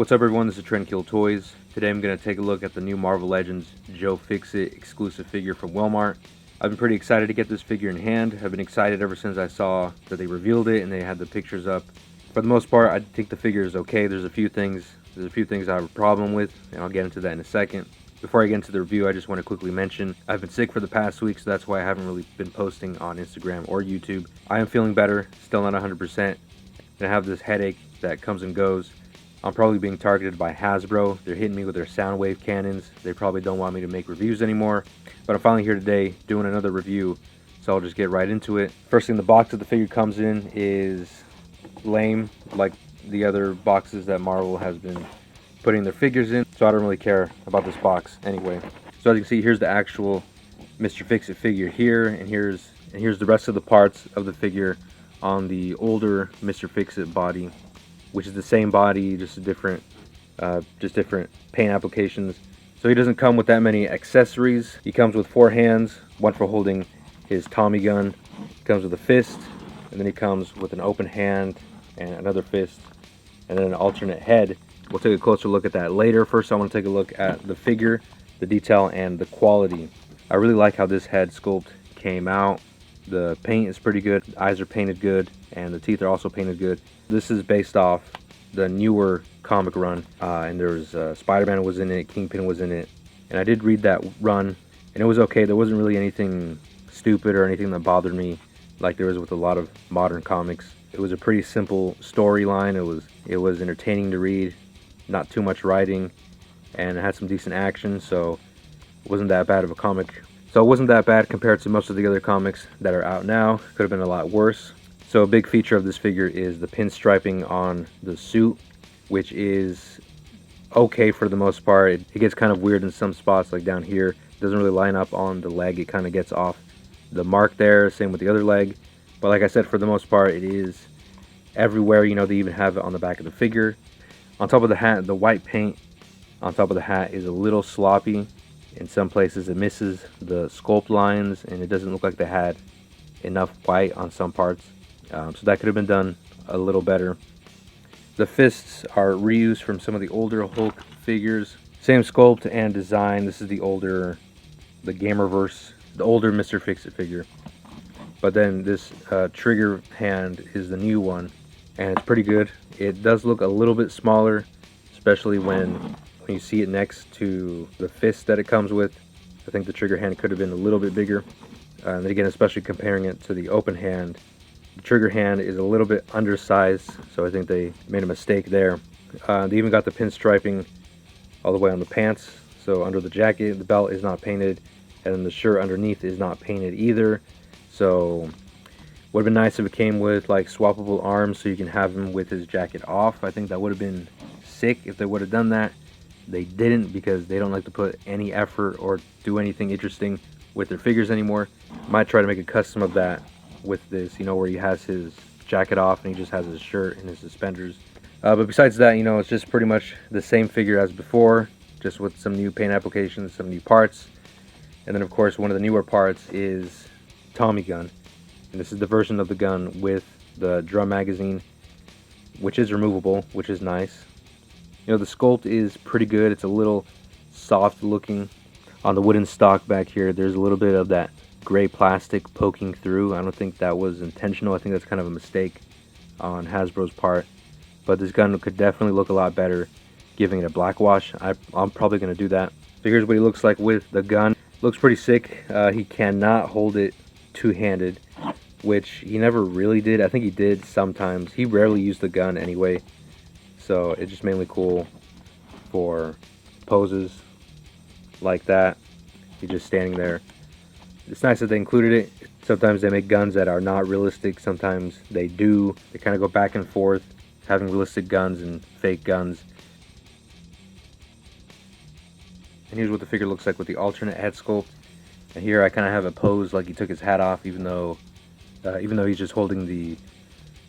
What's up everyone, this is Trendkill Toys. Today I'm going to take a look at the new Marvel Legends Joe Fixit exclusive figure from Walmart. I've been pretty excited to get this figure in hand. I've been excited ever since I saw that they revealed it and they had the pictures up. For the most part, I think the figure is okay. There's a few things I have a problem with, and I'll get into that in a second. Before I get into the review, I just want to quickly mention I've been sick for the past week, so that's why I haven't really been posting on Instagram or YouTube. I am feeling better, still not 100%. I have this headache that comes and goes. I'm probably being targeted by Hasbro. They're hitting me with their sound wave cannons. They probably don't want me to make reviews anymore. But I'm finally here today doing another review, so I'll just get right into it. First thing the box that the figure comes in is lame, like the other boxes that Marvel has been putting their figures in. So I don't really care about this box anyway. So as you can see, here's the actual Mr. Fixit figure here, and here's the rest of the parts of the figure on the older Mr. Fixit body, which is the same body, just different paint applications. So he doesn't come with that many accessories. He comes with 4 hands, one for holding his Tommy gun. He comes with a fist, and then he comes with an open hand and another fist, and then an alternate head. We'll take a closer look at that later. First, I want to take a look at the figure, the detail, and the quality. I really like how this head sculpt came out. The paint is pretty good, the eyes are painted good, and the teeth are also painted good. This is based off the newer comic run, and there was Spider-Man was in it, Kingpin was in it, and I did read that run, and it was okay. There wasn't really anything stupid or anything that bothered me like there is with a lot of modern comics. It was a pretty simple storyline. It was entertaining to read, not too much writing, and it had some decent action, so it wasn't that bad of a comic. So it wasn't that bad compared to most of the other comics that are out now. Could have been a lot worse. So a big feature of this figure is the pinstriping on the suit, which is okay for the most part. It gets kind of weird in some spots, like down here. It doesn't really line up on the leg. It kind of gets off the mark there. Same with the other leg. But like I said, for the most part, it is everywhere. You know, they even have it on the back of the figure. On top of the hat, the white paint on top of the hat is a little sloppy. In some places it misses the sculpt lines, and it doesn't look like they had enough white on some parts. So that could have been done a little better. The fists are reused from some of the older Hulk figures. Same sculpt and design. This is the older Gamerverse, the older Mr. Fixit figure. But then this trigger hand is the new one, and it's pretty good. It does look a little bit smaller, especially when you see it next to the fist that it comes with. I think the trigger hand could have been a little bit bigger. And then again, especially comparing it to the open hand, the trigger hand is a little bit undersized, so I think they made a mistake there. They even got the pinstriping all the way on the pants, so under the jacket, the belt is not painted, and then the shirt underneath is not painted either. So would have been nice if it came with like swappable arms, so you can have him with his jacket off. I think that would have been sick if they would have done that. They didn't, because they don't like to put any effort or do anything interesting with their figures anymore. Might try to make a custom of that with this, you know, where he has his jacket off and he just has his shirt and his suspenders. But besides that, you know, it's just pretty much the same figure as before, just with some new paint applications, some new parts. And then of course, one of the newer parts is Tommy gun. And this is the version of the gun with the drum magazine, which is removable, which is nice. You know, the sculpt is pretty good. It's a little soft looking. On the wooden stock back here, there's a little bit of that gray plastic poking through. I don't think that was intentional. I think that's kind of a mistake on Hasbro's part. But this gun could definitely look a lot better giving it a black wash. I'm probably going to do that. So here's what he looks like with the gun. Looks pretty sick. He cannot hold it two-handed, which he never really did. I think he did sometimes. He rarely used the gun anyway. So it's just mainly cool for poses like that. He's just standing there. It's nice that they included it. Sometimes they make guns that are not realistic. Sometimes they do. They kind of go back and forth, having realistic guns and fake guns. And here's what the figure looks like with the alternate head sculpt. And here I kind of have a pose like he took his hat off, even though he's just holding the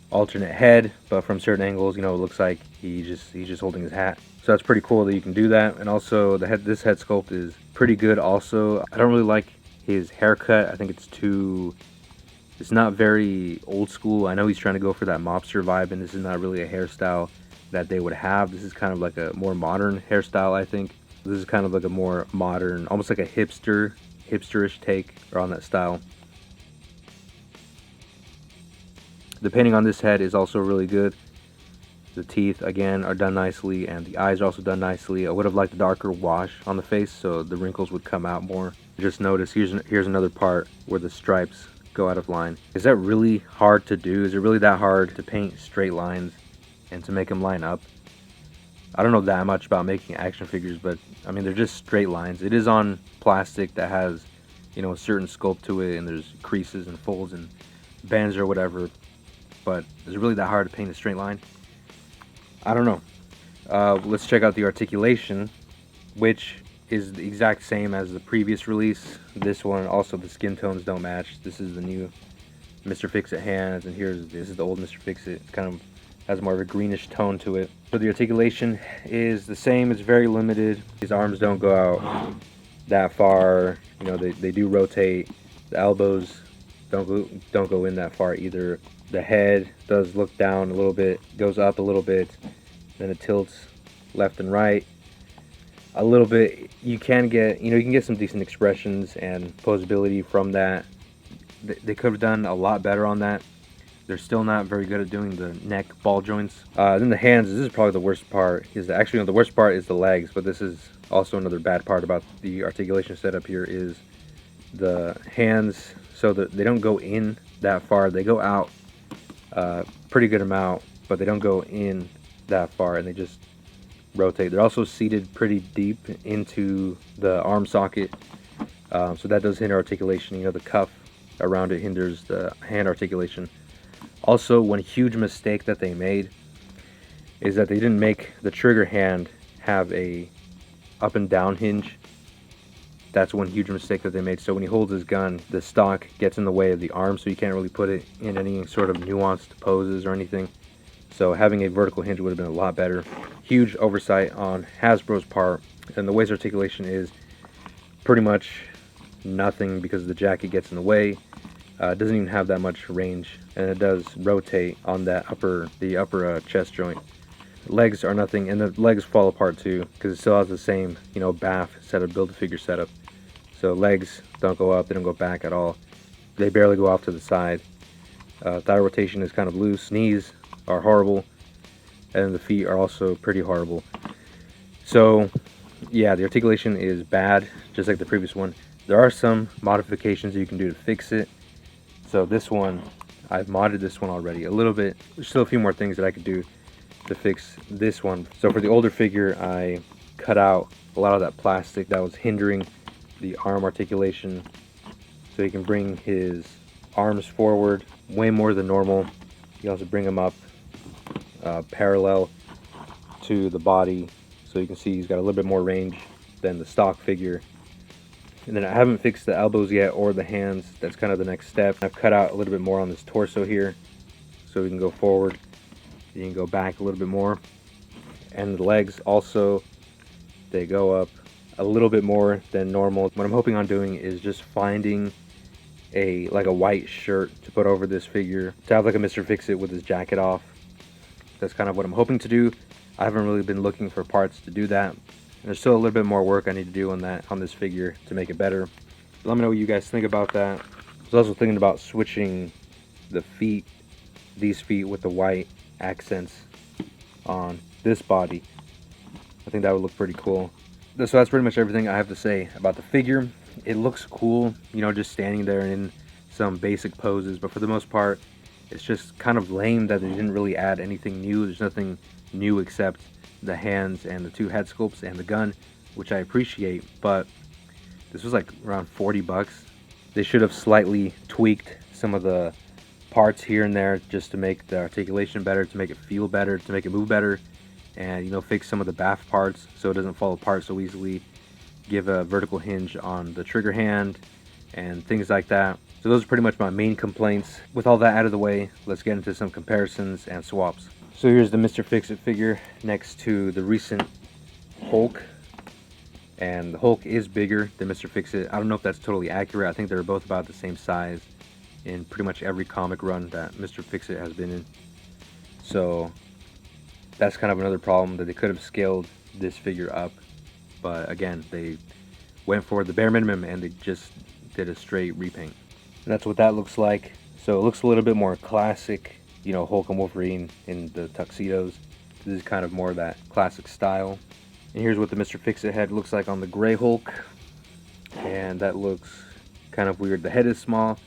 alternate head, but from certain angles, you know, it looks like he's just holding his hat. So that's pretty cool that you can do that. And also this head sculpt is pretty good also. I don't really like his haircut. I think it's not very old school. I know he's trying to go for that mobster vibe, and this is not really a hairstyle that they would have. This is kind of like a more modern hairstyle, I think. This is kind of like a more modern, almost like a hipsterish take on that style. The painting on this head is also really good. The teeth, again, are done nicely, and the eyes are also done nicely. I would have liked a darker wash on the face so the wrinkles would come out more. Just notice, here's another part where the stripes go out of line. Is that really hard to do? Is it really that hard to paint straight lines and to make them line up? I don't know that much about making action figures, but I mean, they're just straight lines. It is on plastic that has, you know, a certain sculpt to it, and there's creases and folds and bands or whatever, but is it really that hard to paint a straight line? I don't know. Let's check out the articulation, which is the exact same as the previous release. This one, also the skin tones don't match. This is the new Mr. Fixit hands, and this is the old Mr. Fixit. It's kind of has more of a greenish tone to it. So the articulation is the same. It's very limited. These arms don't go out that far. You know, they do rotate. The elbows don't go in that far either. The head does look down a little bit, goes up a little bit, then it tilts left and right a little bit. You can get, you can get some decent expressions and posability from that. They could have done a lot better on that. They're still not very good at doing the neck ball joints. Then the hands, this is probably the worst part. Actually, the worst part is the legs, but this is also another bad part about the articulation setup here is the hands, so that they don't go in that far. They go out pretty good amount, but they don't go in that far, and they just rotate. They're also seated pretty deep into the arm socket, so that does hinder articulation. The cuff around it hinders the hand articulation. Also, one huge mistake that they made is that they didn't make the trigger hand have a up and down hinge. That's one huge mistake that they made. So when he holds his gun, the stock gets in the way of the arm, so you can't really put it in any sort of nuanced poses or anything. So having a vertical hinge would have been a lot better. Huge oversight on Hasbro's part, and the waist articulation is pretty much nothing because the jacket gets in the way. It doesn't even have that much range, and it does rotate on that upper chest joint. Legs are nothing, and the legs fall apart too because it still has the same bath setup, Build-A-Figure setup. So legs don't go up, they don't go back at all. They barely go off to the side. Thigh rotation is kind of loose. Knees are horrible, and the feet are also pretty horrible. So yeah, the articulation is bad, just like the previous one. There are some modifications that you can do to fix it. So this one, I've modded this one already a little bit. There's still a few more things that I could do to fix this one. So for the older figure, I cut out a lot of that plastic that was hindering the arm articulation, so he can bring his arms forward way more than normal. You also bring them up parallel to the body, so you can see he's got a little bit more range than the stock figure. And then I haven't fixed the elbows yet or the hands. That's kind of the next step. I've cut out a little bit more on this torso here, so we can go forward. You can go back a little bit more. And the legs also, they go up a little bit more than normal. What I'm hoping on doing is just finding a white shirt to put over this figure, to have like a Mr. Fixit with his jacket off. That's kind of what I'm hoping to do. I haven't really been looking for parts to do that. There's still a little bit more work I need to do on this figure to make it better. Let me know what you guys think about that. I was also thinking about switching the feet, these feet, with the white accents on this body. I think that would look pretty cool. So that's pretty much everything I have to say about the figure. It looks cool, just standing there in some basic poses, but for the most part, it's just kind of lame that they didn't really add anything new. There's nothing new except the hands and the two head sculpts and the gun, which I appreciate, but this was like around 40 bucks. They should have slightly tweaked some of the parts here and there just to make the articulation better, to make it feel better, to make it move better, and fix some of the bath parts so it doesn't fall apart so easily. Give a vertical hinge on the trigger hand and things like that. So those are pretty much my main complaints. With all that out of the way, let's get into some comparisons and swaps. So here's the Mr. Fixit figure next to the recent Hulk, and the Hulk is bigger than Mr. Fixit. I don't know if that's totally accurate. I think they're both about the same size in pretty much every comic run that Mr. Fixit has been in. So That's kind of another problem, that they could have scaled this figure up, but again, they went for the bare minimum and they just did a straight repaint. And that's what that looks like. So it looks a little bit more classic, you know, Hulk and Wolverine in the tuxedos. This is kind of more of that classic style. And here's what the Mr. Fix-It head looks like on the gray Hulk. And that looks kind of weird. The head is small.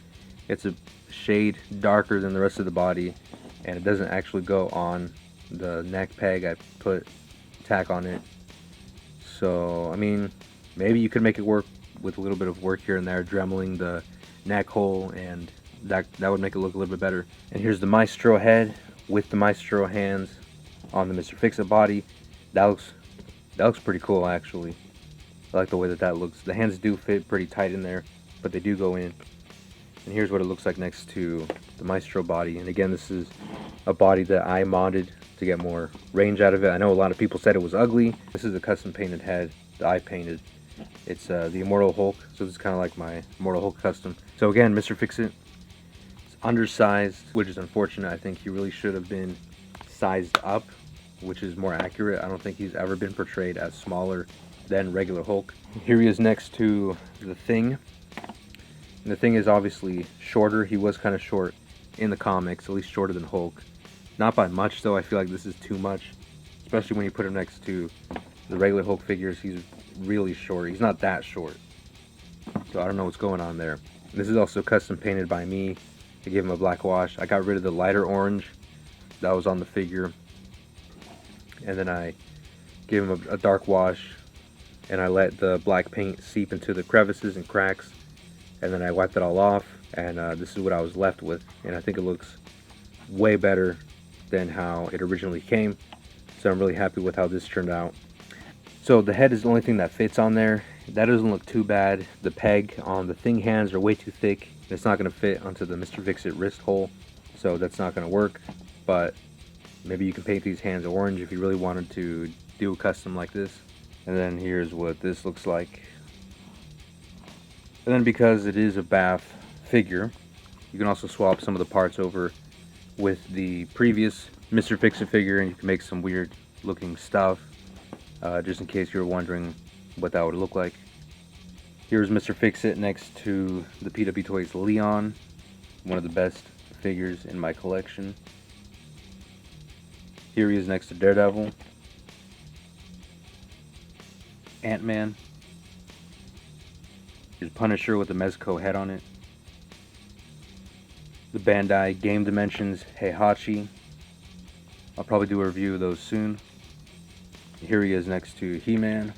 It's a shade darker than the rest of the body. And it doesn't actually go on the neck peg. I put tack on it. So, I mean, maybe you could make it work with a little bit of work here and there, dremeling the neck hole, and that would make it look a little bit better. And here's the Maestro head with the Maestro hands on the Mr. Fix-It body. That looks pretty cool, actually. I like the way that looks. The hands do fit pretty tight in there, but they do go in. And here's what it looks like next to the Maestro body. And again, this is a body that I modded to get more range out of it. I know a lot of people said it was ugly. This is a custom painted head that I painted. It's the Immortal Hulk, so this is kind of like my Immortal Hulk custom. So again, Mr. Fix-It is undersized, which is unfortunate. I think he really should have been sized up, which is more accurate. I don't think he's ever been portrayed as smaller than regular Hulk. Here he is next to the Thing. And the Thing is obviously shorter. He was kind of short in the comics, at least shorter than Hulk. Not by much, though. I feel like this is too much, especially when you put him next to the regular Hulk figures. He's really short. He's not that short. So I don't know what's going on there. This is also custom painted by me. I gave him a black wash. I got rid of the lighter orange that was on the figure. And then I gave him a dark wash. And I let the black paint seep into the crevices and cracks. And then I wiped it all off. And this is what I was left with. And I think it looks way better than how it originally came. So I'm really happy with how this turned out. So the head is the only thing that fits on there. That doesn't look too bad. The peg on the Thing hands are way too thick. It's not going to fit onto the Mr. Fix-It wrist hole. So that's not going to work. But maybe you can paint these hands orange if you really wanted to do a custom like this. And then here's what this looks like. And then because it is a bath figure, you can also swap some of the parts over with the previous Mr. Fix-It figure, and you can make some weird looking stuff, just in case you're wondering what that would look like. Here's Mr. Fix-It next to the PW Toys Leon, one of the best figures in my collection. Here he is next to Daredevil, Ant-Man. Here's Punisher with the Mezco head on it. The Bandai Game Dimensions Heihachi. I'll probably do a review of those soon. Here he is next to He-Man.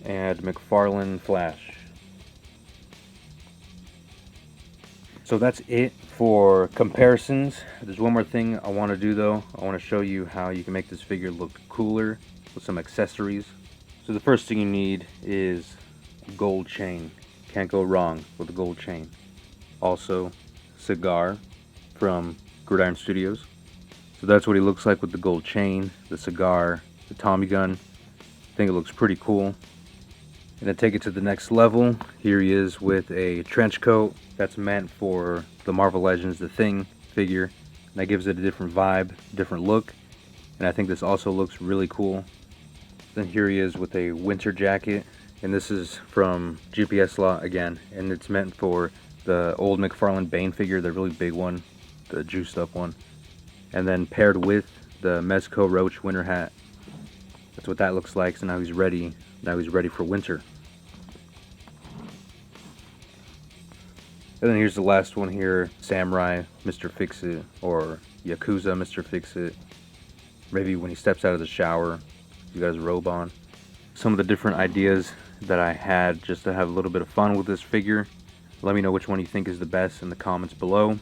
And McFarlane Flash. So that's it for comparisons. There's one more thing I want to do though. I want to show you how you can make this figure look cooler with some accessories. So the first thing you need is a gold chain. Can't go wrong with a gold chain. Also, cigar from Gridiron Studios. So that's what he looks like with the gold chain, the cigar, the Tommy gun. I think it looks pretty cool. And to take it to the next level, here he is with a trench coat that's meant for the Marvel Legends The Thing figure. And that gives it a different vibe, different look. And I think this also looks really cool. Then here he is with a winter jacket. And this is from GPS Lot again. And it's meant for the old McFarlane Bane figure, the really big one, the juiced up one. And then paired with the Mezco Roach winter hat. That's what that looks like. So now he's ready. Now he's ready for winter. And then here's the last one here, Samurai Mr. Fix-It, or Yakuza Mr. Fix-It. Maybe when he steps out of the shower, he's got his robe on. Some of the different ideas that I had just to have a little bit of fun with this figure. Let me know which one you think is the best in the comments below.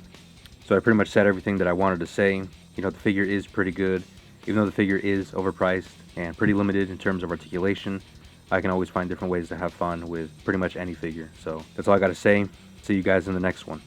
So I pretty much said everything that I wanted to say. You know, the figure is pretty good. Even though the figure is overpriced and pretty limited in terms of articulation, I can always find different ways to have fun with pretty much any figure. So that's all I got to say. See you guys in the next one.